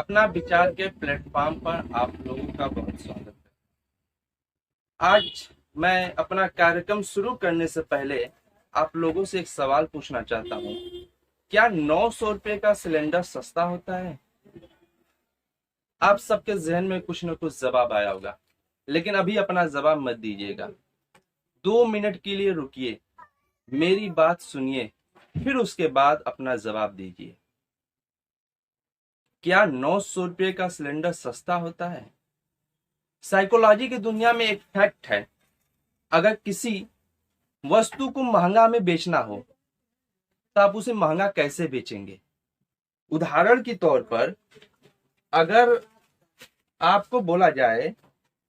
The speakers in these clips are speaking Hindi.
अपना विचार के प्लेटफॉर्म पर आप लोगों का बहुत स्वागत है। आज मैं अपना कार्यक्रम शुरू करने से पहले आप लोगों से एक सवाल पूछना चाहता हूँ। क्या 900 रुपये का सिलेंडर सस्ता होता है? आप सबके जहन में कुछ न कुछ जवाब आया होगा, लेकिन अभी अपना जवाब मत दीजिएगा। 2 मिनट के लिए रुकिए, मेरी बात सुनिए, फिर उसके बाद अपना जवाब दीजिए। क्या 900 रुपये का सिलेंडर सस्ता होता है? साइकोलॉजी की दुनिया में एक फैक्ट है, अगर किसी वस्तु को महंगा में बेचना हो तो आप उसे महंगा कैसे बेचेंगे? उदाहरण के तौर पर अगर आपको बोला जाए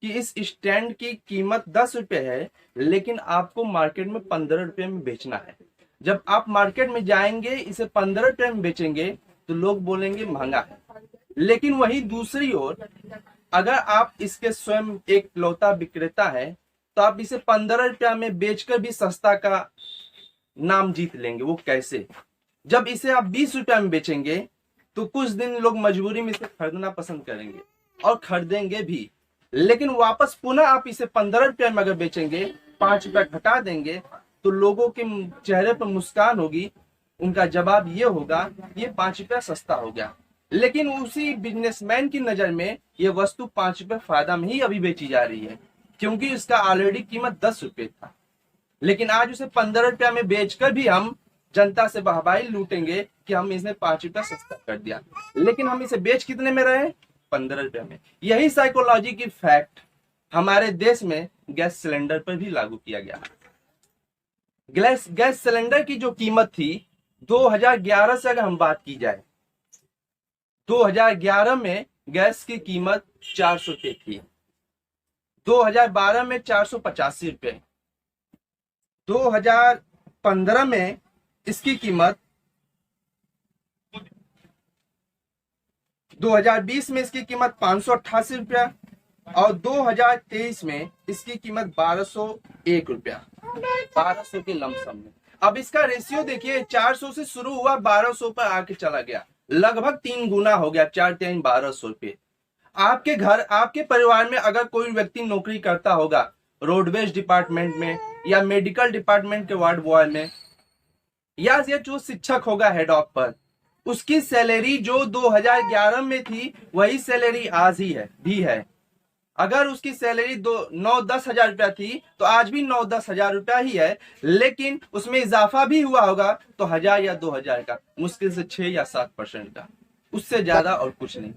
कि इस स्टैंड की कीमत 10 रुपये है, लेकिन आपको मार्केट में 15 रुपये में बेचना है। जब आप मार्केट में जाएंगे, इसे 15 रुपये में बेचेंगे तो लोग बोलेंगे महंगा है। लेकिन वही दूसरी ओर अगर आप इसके स्वयं एक लौता विक्रेता है तो आप इसे 15 रुपया में बेचकर भी सस्ता का नाम जीत लेंगे। वो कैसे? जब इसे आप 20 रुपया में बेचेंगे तो कुछ दिन लोग मजबूरी में इसे खरीदना पसंद करेंगे और खरीदेंगे भी, लेकिन वापस पुनः आप इसे 15 रुपया में अगर बेचेंगे, 5 रुपया घटा देंगे, तो लोगों के चेहरे पर मुस्कान होगी। उनका जवाब ये होगा, ये 5 रुपया सस्ता हो गया। लेकिन उसी बिजनेसमैन की नजर में ये वस्तु 5 रुपये फायदा में ही अभी बेची जा रही है, क्योंकि इसका ऑलरेडी कीमत 10 रुपये था। लेकिन आज उसे 15 रुपया में बेचकर भी हम जनता से वाहवाही लूटेंगे कि हम इसने 5 रुपया सस्ता कर दिया, लेकिन हम इसे बेच कितने में रहे? 15 रुपया में। यही साइकोलॉजी की फैक्ट हमारे देश में गैस सिलेंडर पर भी लागू किया गया। गैस सिलेंडर की जो कीमत थी 2011 से अगर हम बात की जाए, 2011 में गैस की कीमत 400 रुपये थी, 2012 में 485 रुपये, 2015 में इसकी कीमत 2020 में इसकी कीमत 588 रुपया और 2023 में इसकी कीमत 1201 रुपया, 1200 के लमसम में। अब इसका रेशियो देखिए, 400 से शुरू हुआ, 1200 पर आके चला गया, लगभग 3 गुना हो गया। 4 3 1200 रुपये। आपके घर, आपके परिवार में अगर कोई व्यक्ति नौकरी करता होगा रोडवेज डिपार्टमेंट में या मेडिकल डिपार्टमेंट के वार्ड बॉय में, या जो शिक्षक होगा हेड ऑफ पर, उसकी सैलरी जो 2011 में थी वही सैलरी आज ही है। अगर उसकी सैलरी 9-10 हजार रुपया थी तो आज भी 9-10 हजार रुपया ही है, लेकिन उसमें इजाफा भी हुआ होगा तो 1000 या 2000 का, मुश्किल से 6 या 7% का, उससे ज्यादा और कुछ नहीं।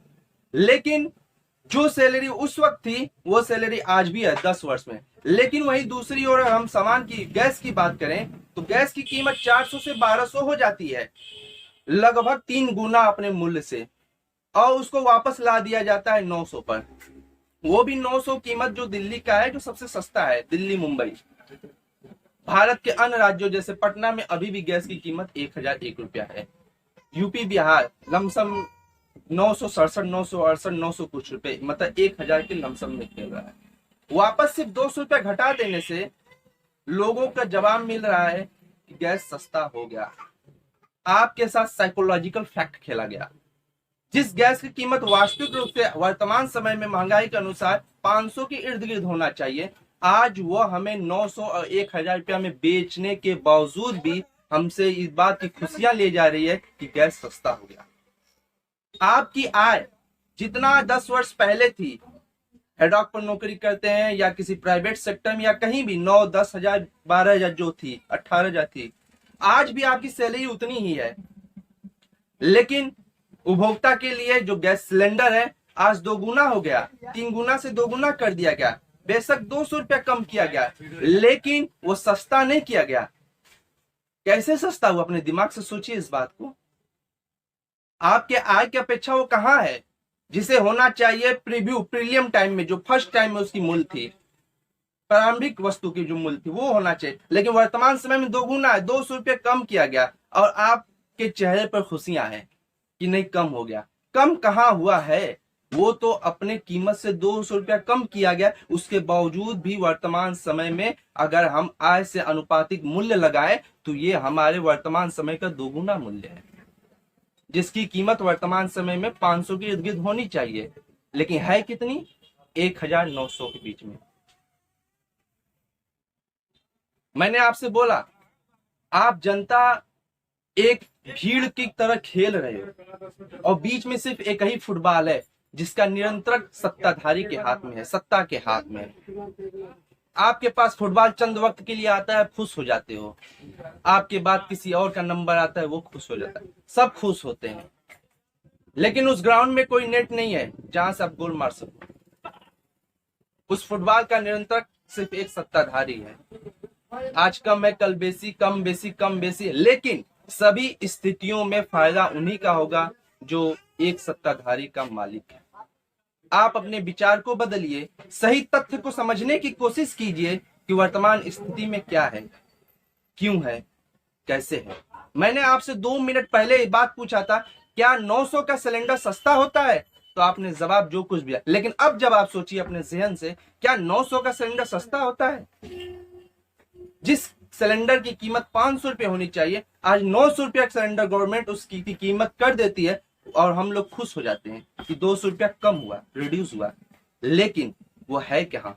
लेकिन जो सैलरी उस वक्त थी वो सैलरी आज भी है 10 वर्ष में। लेकिन वही दूसरी ओर हम सामान की, गैस की बात करें तो गैस की कीमत 400 से 1200 हो जाती है, लगभग 3 गुना अपने मूल्य से, और उसको वापस ला दिया जाता है 900 पर। वो भी 900 कीमत जो दिल्ली का है, जो सबसे सस्ता है, दिल्ली मुंबई। भारत के अन्य राज्यों जैसे पटना में अभी भी गैस की कीमत 1001 रुपया है। यूपी बिहार लमसम 967, 968, 900 कुछ रुपए, मतलब 1000 के लमसम में खेल रहा है। वापस सिर्फ 200 रुपया घटा देने से लोगों का जवाब मिल रहा है कि गैस सस्ता हो गया। आपके साथ साइकोलॉजिकल फैक्ट खेला गया। जिस गैस की कीमत वास्तविक रूप से वर्तमान समय में महंगाई के अनुसार 500 के इर्द गिर्द होना चाहिए, आज वो हमें 900 और 1000 रुपया में बेचने के बावजूद भी हमसे इस बात की खुशियां ले जा रही है कि गैस सस्ता हो गया। आपकी आय जितना 10 वर्ष पहले थी, हेडॉक पर नौकरी करते हैं या किसी प्राइवेट सेक्टर में या कहीं भी, 9-10 हजार, 12 हजार जो थी, 18 हजार थी, आज भी आपकी सैलरी उतनी ही है। लेकिन उपभोक्ता के लिए जो गैस सिलेंडर है आज 2 गुना हो गया, 3 गुना से 2 गुना कर दिया गया। बेशक 200 रुपया कम किया गया, लेकिन वो सस्ता नहीं किया गया। कैसे सस्ता हुआ? अपने दिमाग से सोचिए इस बात को। आपके आय की अपेक्षा वो कहां है जिसे होना चाहिए प्रीमियम टाइम में, जो फर्स्ट टाइम में उसकी मूल्य थी, प्रारंभिक वस्तु की जो मूल्य थी वो होना चाहिए, लेकिन वर्तमान समय में 2 गुना है, 200 रुपये कम किया गया और आपके चेहरे पर खुशियां हैं कि नहीं कम हो गया। कम कहां हुआ है? वो तो अपने कीमत से 200 रुपया कम किया गया, उसके बावजूद भी वर्तमान समय में अगर हम आय से अनुपातिक मूल्य लगाए तो ये हमारे वर्तमान समय का 2 गुना मूल्य है। जिसकी कीमत वर्तमान समय में 500 के इर्द गिर्द होनी चाहिए, लेकिन है कितनी? 1900 के बीच में। मैंने आपसे बोला आप जनता एक भीड़ की तरह खेल रहे हो और बीच में सिर्फ एक ही फुटबॉल है जिसका नियंत्रण सत्ताधारी के हाथ में है, सत्ता के हाथ में है। आपके पास फुटबॉल चंद वक्त के लिए आता है, खुश हो जाते हो। आपके बाद किसी और का नंबर आता है, वो खुश हो जाता है, सब खुश होते हैं। लेकिन उस ग्राउंड में कोई नेट नहीं है जहां से आप गोल मार सको। उस फुटबॉल का नियंत्रक सिर्फ एक सत्ताधारी है। आज कम है, कल बेसी, कम बेसी, कम बेसी, लेकिन सभी स्थितियों में फायदा उन्हीं का होगा जो एक सत्ताधारी का मालिक है। आप अपने विचार को बदलिए, सही तथ्य को समझने की कोशिश कीजिए कि वर्तमान स्थिति में क्या है, क्यों है, कैसे है। मैंने आपसे 2 मिनट पहले ये बात पूछा था, क्या 900 का सिलेंडर सस्ता होता है? तो आपने जवाब जो कुछ भी दिया। लेकिन अब जब आप सोचिए अपने जहन से, क्या 900 का सिलेंडर सस्ता होता है? जिस सिलेंडर की कीमत 500 रुपये होनी चाहिए, आज 900 रुपया सिलेंडर गवर्नमेंट उसकी कीमत कर देती है और हम लोग खुश हो जाते हैं कि 200 रुपया कम हुआ, रिड्यूस हुआ। लेकिन वो है कहां?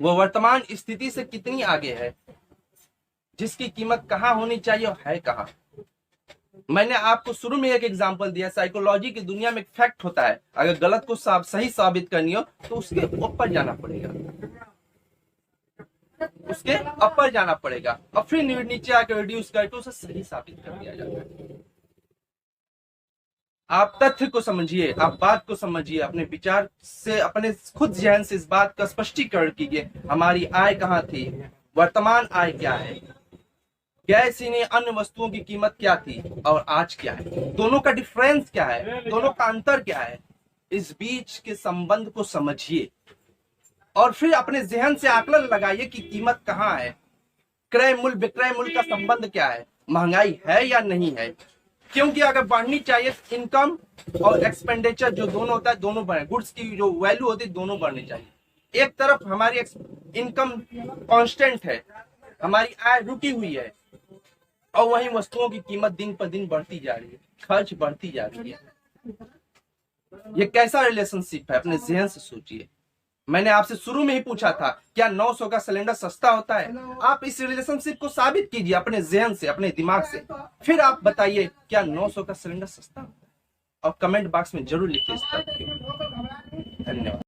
वो वर्तमान स्थिति से कितनी आगे है? जिसकी कीमत कहां होनी चाहिए और है कहां? मैंने आपको शुरू में एक एग्जांपल दिया, साइकोलॉजी की दुनिया में एक फैक्ट होता है, अगर गलत को सही साबित करनी हो तो उसके ऊपर जाना पड़ेगा, उसके ऊपर जाना पड़ेगा और फिर नीचे आकर रिड्यूस करके उसे सही साबित कर दिया जाता है। आप तथ्य को समझिए, आप बात को समझिए, अपने विचार से, अपने खुद जहन से इस बात का स्पष्टीकरण कीजिए। हमारी आय कहाँ थी, वर्तमान आय क्या है, गैस यानी अन्य वस्तुओं की कीमत क्या थी और आज क्या है, दोनों का डिफरेंस क्या है, दोनों का अंतर क्या है। इस बीच के संबंध को समझिए और फिर अपने जहन से आकलन लगाइए कि कीमत कहाँ है, क्रय मूल्य विक्रय मूल्य का संबंध क्या है, महंगाई है या नहीं है। क्योंकि अगर बढ़नी चाहिए इनकम और एक्सपेंडिचर जो दोनों होता है, दोनों बढ़े, गुड्स की जो वैल्यू होती है दोनों बढ़नी चाहिए। एक तरफ हमारी इनकम कांस्टेंट है, हमारी आय रुकी हुई है और वहीं वस्तुओं की कीमत दिन पर दिन बढ़ती जा रही है, खर्च बढ़ती जा रही है। ये कैसा रिलेशनशिप है? अपने जहन से सोचिए। मैंने आपसे शुरू में ही पूछा था, क्या 900 का सिलेंडर सस्ता होता है? आप इस रिलेशनशिप को साबित कीजिए अपने जहन से, अपने दिमाग से, फिर आप बताइए क्या 900 का सिलेंडर सस्ता? और कमेंट बॉक्स में जरूर लिखिए इस तथ्य को। धन्यवाद।